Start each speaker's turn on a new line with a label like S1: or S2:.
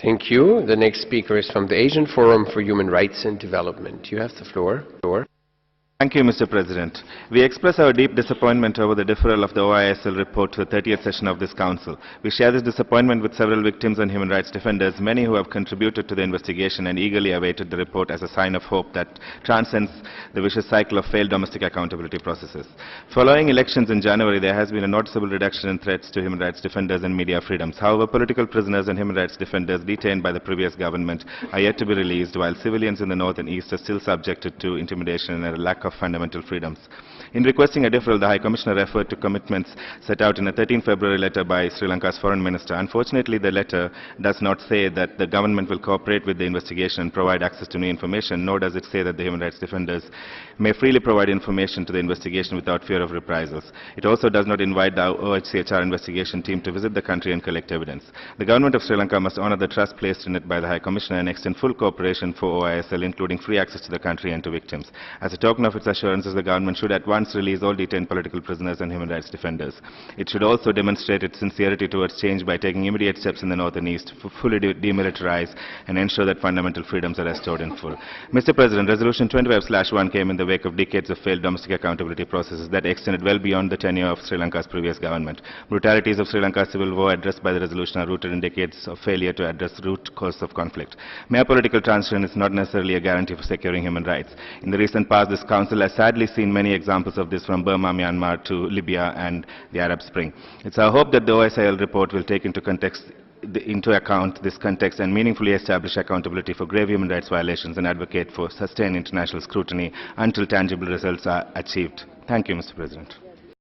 S1: Thank you. The next speaker is from the Asian Forum for Human Rights and Development. You have the floor.
S2: Thank you, Mr. President. We express our deep disappointment over the deferral of the OISL report to the 30th session of this Council. We share this disappointment with several victims and human rights defenders, many who have contributed to the investigation and eagerly awaited the report as a sign of hope that transcends the vicious cycle of failed domestic accountability processes. Following elections in January, there has been a noticeable reduction in threats to human rights defenders and media freedoms. However, political prisoners and human rights defenders detained by the previous government are yet to be released, while civilians in the north and east are still subjected to intimidation and a lack of fundamental freedoms. In requesting a deferral, the High Commissioner referred to commitments set out in a 13 February letter by Sri Lanka's Foreign Minister. Unfortunately, the letter does not say that the government will cooperate with the investigation and provide access to new information, nor does it say that the human rights defenders may freely provide information to the investigation without fear of reprisals. It also does not invite the OHCHR investigation team to visit the country and collect evidence. The government of Sri Lanka must honor the trust placed in it by the High Commissioner and extend full cooperation for OISL, including free access to the country and to victims. As a token of its assurances, the government should at once release all detained political prisoners and human rights defenders. It should also demonstrate its sincerity towards change by taking immediate steps in the north and east to fully demilitarize and ensure that fundamental freedoms are restored in full. Mr. President, Resolution 25/1 came in the wake of decades of failed domestic accountability processes that extended well beyond the tenure of Sri Lanka's previous government. Brutalities of Sri Lanka's civil war addressed by the resolution are rooted in decades of failure to address root cause of conflict. Mere political transition is not necessarily a guarantee for securing human rights. In the recent past, this Council has sadly seen many examples of this, from Burma, Myanmar to Libya and the Arab Spring. It's our hope that the OSIL report will take into account this context and meaningfully establish accountability for grave human rights violations and advocate for sustained international scrutiny until tangible results are achieved. Thank you, Mr. President.